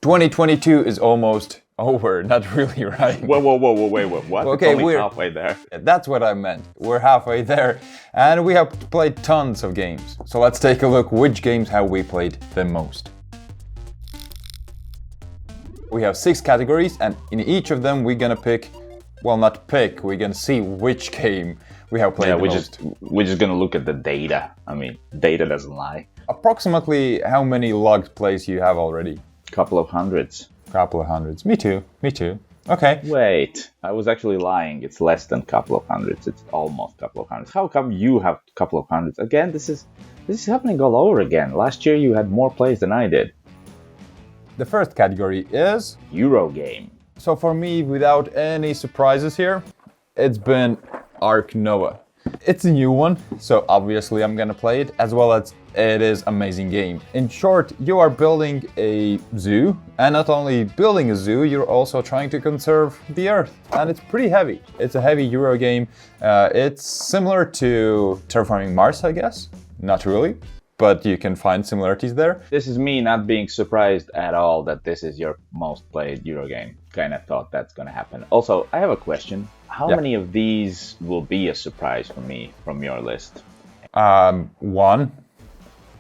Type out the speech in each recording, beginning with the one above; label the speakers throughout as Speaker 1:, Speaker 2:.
Speaker 1: 2022 is almost over. Not really, right?
Speaker 2: Wait, what?
Speaker 1: Okay,
Speaker 2: it's only
Speaker 1: we're
Speaker 2: halfway there.
Speaker 1: That's what I meant. We're halfway there, and we have played tons of games. So let's take a look which games have we played the most. We have 6 categories, and in each of them we're gonna pick, well, not pick, we're gonna see which game we have played the most.
Speaker 2: We're just gonna look at the data. I mean, data doesn't lie.
Speaker 1: Approximately how many logged plays you have already?
Speaker 2: Couple of hundreds.
Speaker 1: Couple of hundreds. Me too. Okay.
Speaker 2: Wait, I was actually lying. It's less than couple of hundreds. It's almost couple of hundreds. How come you have couple of hundreds? Again, this is happening all over again. Last year you had more plays than I did.
Speaker 1: The first category is
Speaker 2: Euro game.
Speaker 1: So for me, without any surprises here, it's been Ark Nova. It's a new one, so obviously I'm gonna play it, as well as it is an amazing game. In short, you are building a zoo, and not only building a zoo, you're also trying to conserve the earth. And it's pretty heavy. It's a heavy Euro game. It's similar to Terraforming Mars, I guess. Not really, but you can find similarities there.
Speaker 2: This is me not being surprised at all that this is your most played Euro game. Kind of thought that's gonna happen. Also, I have a question. How many of these will be a surprise for me from your list?
Speaker 1: One.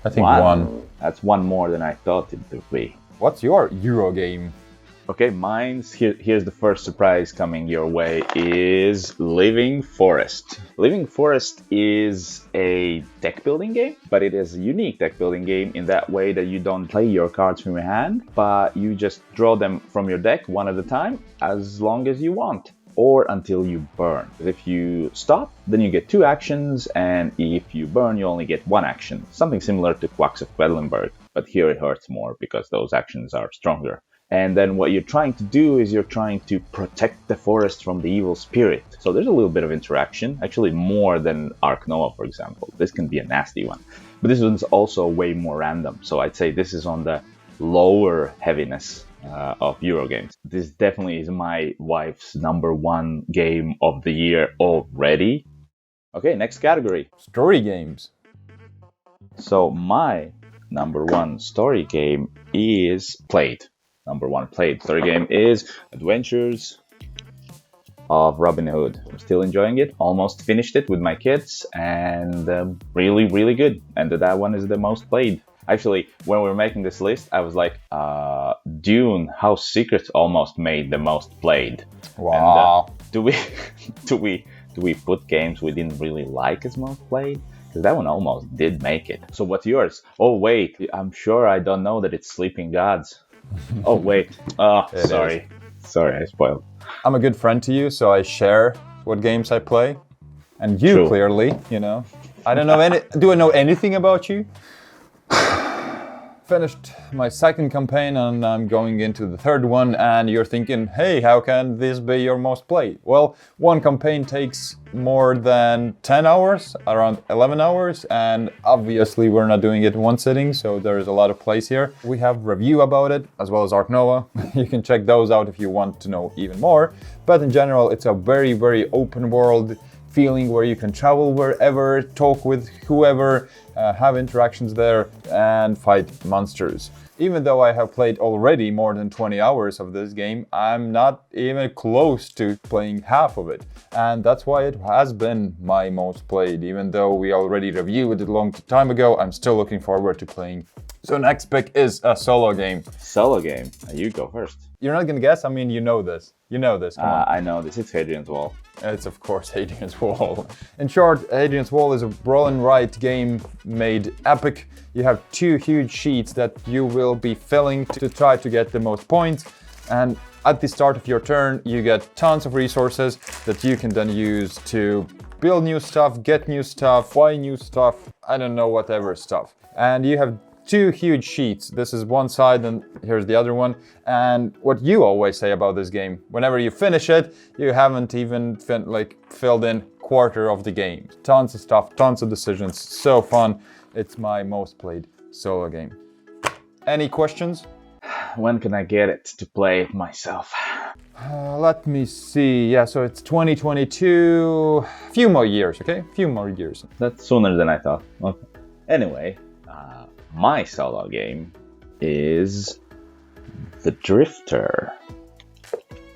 Speaker 1: I think one.
Speaker 2: That's one more than I thought it would be.
Speaker 1: What's your Euro game?
Speaker 2: Okay, here's the first surprise coming your way is Living Forest. Living Forest is a deck building game, but it is a unique deck building game in that way that you don't play your cards from your hand, but you just draw them from your deck one at a time as long as you want, or until you burn. If you stop, then you get 2 actions, and if you burn, you only get 1 action. Something similar to Quacks of Quedlinburg, but here it hurts more because those actions are stronger. And then what you're trying to do is you're trying to protect the forest from the evil spirit. So there's a little bit of interaction, actually more than Ark Nova, for example. This can be a nasty one. But this one's also way more random. So I'd say this is on the lower heaviness of Euro games. This definitely is my wife's #1 game of the year already. Okay, next category.
Speaker 1: Story games.
Speaker 2: So my #1 story game is played. #1 played story game is Adventures of Robin Hood. I'm still enjoying it. Almost finished it with my kids, and really, really good. And that one is the most played. Actually, when we were making this list, I was like, Dune, House Secrets almost made the most played.
Speaker 1: Wow.
Speaker 2: And, do we put games we didn't really like as most played? Because that one almost did make it. So what's yours? Oh wait, I'm sure I don't know that it's Sleeping Gods. Oh wait. Oh, sorry, I spoiled.
Speaker 1: I'm a good friend to you, so I share what games I play, and you clearly, I don't know do I know anything about you? Finished my second campaign and I'm going into the third one, and you're thinking, hey, how can this be your most played? Well, one campaign takes more than 10 hours, around 11 hours, and obviously we're not doing it in one sitting, so there's a lot of plays here. We have review about it, as well as Ark Nova. You can check those out if you want to know even more, but in general, it's a very, very open world feeling where you can travel wherever, talk with whoever, have interactions there, and fight monsters. Even though I have played already more than 20 hours of this game, I'm not even close to playing half of it. And that's why it has been my most played. Even though we already reviewed it a long time ago, I'm still looking forward to playing. So next pick is a solo game.
Speaker 2: Solo game? You go first.
Speaker 1: You're not gonna guess? I mean, you know this. Come on.
Speaker 2: I know this. It's Hadrian's Wall.
Speaker 1: It's of course Hadrian's Wall. In short, Hadrian's Wall is a roll and write game made epic. You have 2 huge sheets that you will be filling to try to get the most points. And at the start of your turn, you get tons of resources that you can then use to build new stuff, get new stuff, buy new stuff, I don't know, whatever stuff. And you have 2 huge sheets. This is one side and here's the other one. And what you always say about this game, whenever you finish it, you haven't even filled in quarter of the game. Tons of stuff, tons of decisions, so fun. It's my most played solo game. Any questions?
Speaker 2: When can I get it to play it myself?
Speaker 1: Let me see. Yeah, so it's 2022. Few more years, okay? Few more years.
Speaker 2: That's sooner than I thought. Okay. Anyway, my solo game is The Drifter.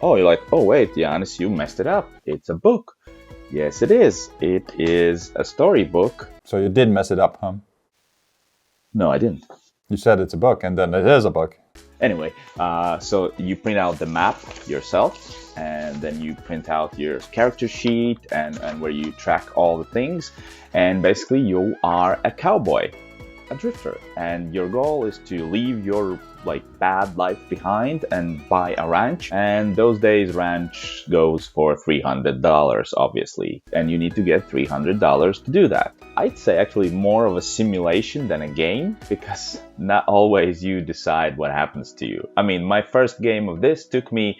Speaker 2: Oh, you're like, oh wait, Giannis, you messed it up. It's a book. Yes, it is. It is a storybook.
Speaker 1: So you did mess it up, huh?
Speaker 2: No, I didn't.
Speaker 1: You said it's a book, and then it is a book.
Speaker 2: Anyway, so you print out the map yourself, and then you print out your character sheet and where you track all the things. And basically, you are a cowboy, a drifter, and your goal is to leave your bad life behind and buy a ranch. And those days, ranch goes for $300, obviously, and you need to get $300 to do that. I'd say actually more of a simulation than a game, because not always you decide what happens to you. I mean, my first game of this took me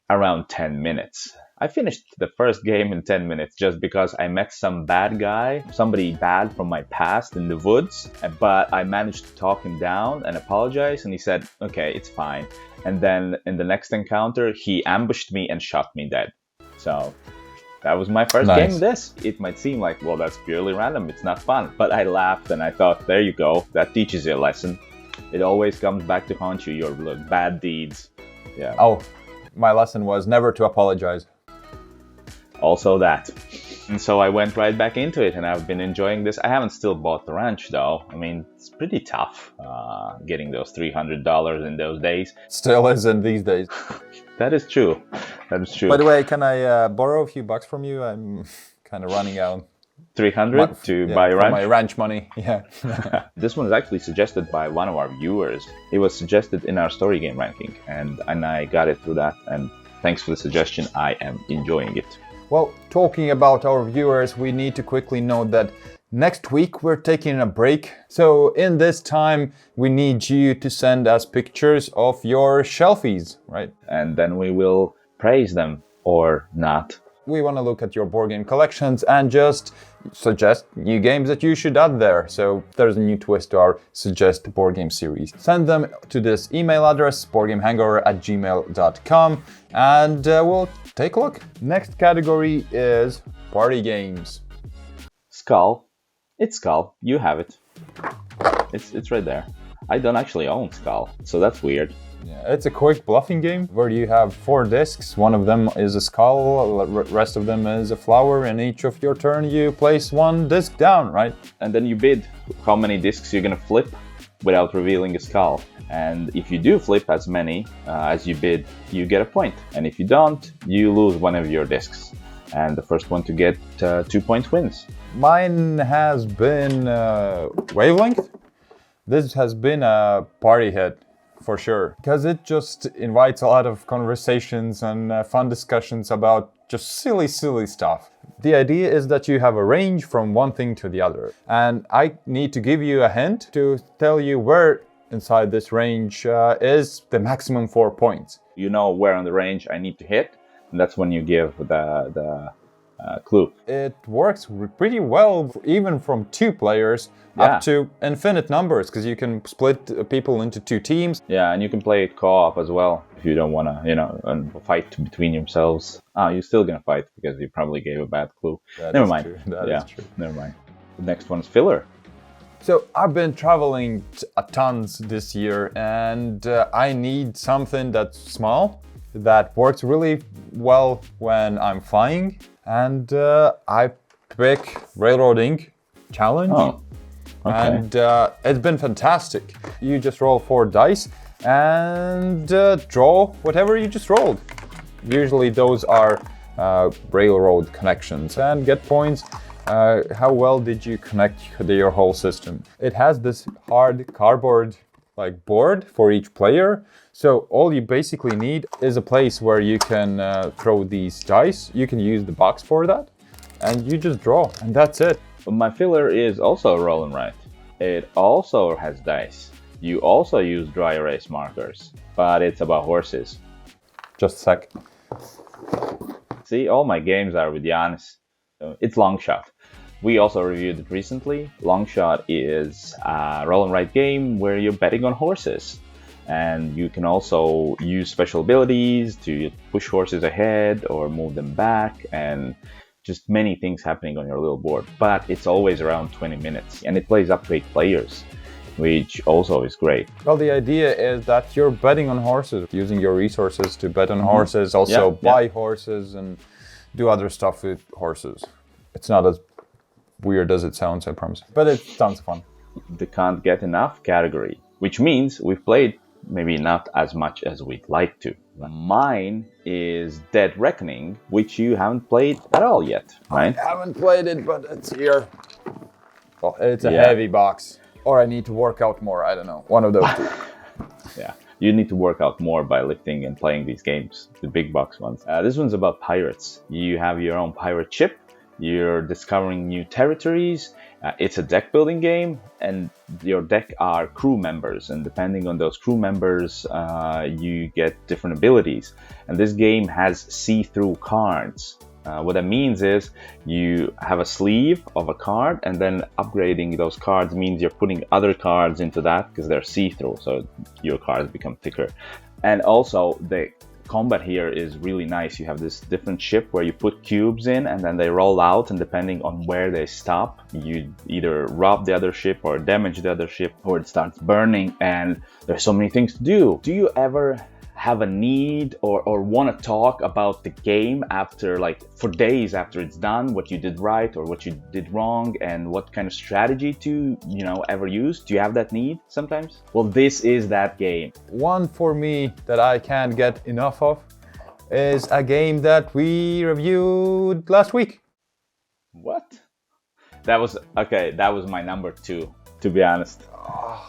Speaker 2: around 10 minutes. I finished the first game in 10 minutes just because I met some bad guy, somebody bad from my past in the woods, but I managed to talk him down and apologize, and he said, okay, it's fine. And then in the next encounter, he ambushed me and shot me dead. So that was my first game of this. It might seem like, well, that's purely random, it's not fun. But I laughed and I thought, there you go, that teaches you a lesson. It always comes back to haunt you, your bad deeds. Yeah.
Speaker 1: Oh, my lesson was never to apologize.
Speaker 2: Also that. And so I went right back into it, and I've been enjoying this. I haven't still bought the ranch though. I mean, it's pretty tough getting those $300 in those days.
Speaker 1: Still isn't these days.
Speaker 2: That is true. That is true.
Speaker 1: By the way, can I borrow a few bucks from you? I'm kind of running out.
Speaker 2: 300 to buy ranch?
Speaker 1: My ranch money, yeah.
Speaker 2: This one is actually suggested by one of our viewers. It was suggested in our story game ranking, and I got it through that. And thanks for the suggestion. I am enjoying it.
Speaker 1: Well, talking about our viewers, we need to quickly note that next week we're taking a break. So in this time, we need you to send us pictures of your shelfies, right?
Speaker 2: And then we will praise them or not.
Speaker 1: We want to look at your board game collections and just suggest new games that you should add there. So there's a new twist to our Suggest Board Game series. Send them to this email address, boardgamehangover@gmail.com, and we'll take a look. Next category is party games.
Speaker 2: Skull. It's Skull. You have it. It's right there. I don't actually own Skull, so that's weird.
Speaker 1: Yeah, it's a quick bluffing game where you have 4 discs. One of them is a skull, the rest of them is a flower, and each of your turn you place 1 disc down, right?
Speaker 2: And then you bid how many discs you're gonna flip without revealing a skull. And if you do flip as many as you bid, you get a point. And if you don't, you lose one of your discs. And the first one to get 2 points wins.
Speaker 1: Mine has been Wavelength. This has been a party hit. For sure, because it just invites a lot of conversations and fun discussions about just silly stuff. The idea is that you have a range from one thing to the other, and I need to give you a hint to tell you where inside this range is the maximum 4 points.
Speaker 2: You know where on the range I need to hit, and that's when you give the clue.
Speaker 1: It works pretty well, even from 2 players up to infinite numbers, because you can split people into 2 teams.
Speaker 2: Yeah, and you can play it co-op as well if you don't want to, fight between yourselves. You're still gonna fight because you probably gave a bad clue. Never mind.
Speaker 1: That is true.
Speaker 2: Never mind. The next one is filler.
Speaker 1: So I've been traveling a tons this year, and I need something that's small, that works really well when I'm flying. And I pick Railroading Challenge.
Speaker 2: Oh, okay.
Speaker 1: And it's been fantastic. You just roll 4 dice and draw whatever you just rolled. Usually those are railroad connections, and get points. How well did you connect your whole system? It has this hard cardboard board for each player. So all you basically need is a place where you can throw these dice. You can use the box for that, and you just draw, and that's it.
Speaker 2: My filler is also roll and write. It also has dice. You also use dry erase markers, but it's about horses.
Speaker 1: Just a sec.
Speaker 2: See, all my games are with Giannis. It's Longshot. We also reviewed it recently. Longshot is a roll and write game where you're betting on horses. And you can also use special abilities to push horses ahead or move them back, and just many things happening on your little board. But it's always around 20 minutes, and it plays up to 8 players. which also is great.
Speaker 1: Well, the idea is that you're betting on horses, using your resources to bet on horses, also buy horses and do other stuff with horses. It's not as weird as it sounds, I promise. But it sounds fun.
Speaker 2: The can't get enough category, which means we've played maybe not as much as we'd like to. Mine is Dead Reckoning, which you haven't played at all yet, right?
Speaker 1: I haven't played it, but it's here. Well, it's a heavy box. Or I need to work out more, I don't know. One of those two.
Speaker 2: Yeah, you need to work out more by lifting and playing these games, the big box ones. This one's about pirates. You have your own pirate ship. You're discovering new territories. It's a deck building game, and your deck are crew members, and depending on those crew members, you get different abilities. And this game has see-through cards. What that means is you have a sleeve of a card, and then upgrading those cards means you're putting other cards into that because they're see-through, so your cards become thicker. And also the combat here is really nice. You have this different ship where you put cubes in and then they roll out, and depending on where they stop, you either rob the other ship or damage the other ship, or it starts burning, and there's so many things to do. Do you ever have a need or want to talk about the game after, like, for days after it's done, what you did right or what you did wrong, and what kind of strategy to, ever use? Do you have that need sometimes? Well, this is that game.
Speaker 1: One for me that I can't get enough of is a game that we reviewed last week.
Speaker 2: What? That was my number 2, to be honest.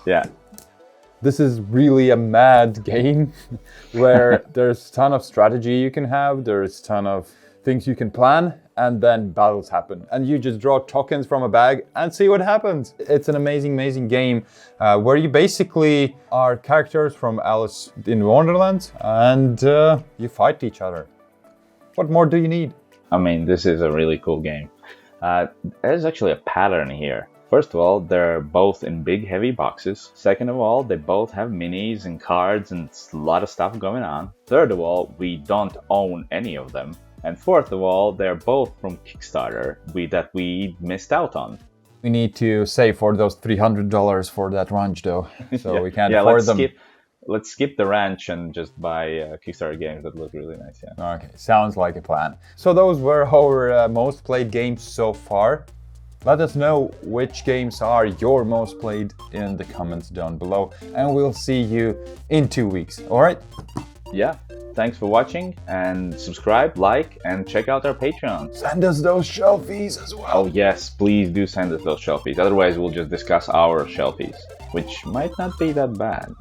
Speaker 2: Yeah.
Speaker 1: This is really a mad game where there's a ton of strategy you can have, there's a ton of things you can plan, and then battles happen. And you just draw tokens from a bag and see what happens. It's an amazing, amazing game where you basically are characters from Alice in Wonderland, and you fight each other. What more do you need?
Speaker 2: I mean, this is a really cool game. There's actually a pattern here. First of all, they're both in big, heavy boxes. Second of all, they both have minis and cards and a lot of stuff going on. Third of all, we don't own any of them. And fourth of all, they're both from Kickstarter that we missed out on.
Speaker 1: We need to save for those $300 for that ranch, though, so we can't afford them.
Speaker 2: Let's skip the ranch and just buy Kickstarter games that look really nice. Yeah.
Speaker 1: Okay, sounds like a plan. So those were our most played games so far. Let us know which games are your most played in the comments down below, and we'll see you in 2 weeks, alright?
Speaker 2: Yeah, thanks for watching, and subscribe, like, and check out our Patreon.
Speaker 1: Send us those shelfies as well.
Speaker 2: Oh yes, please do send us those shelfies, otherwise we'll just discuss our shelfies, which might not be that bad.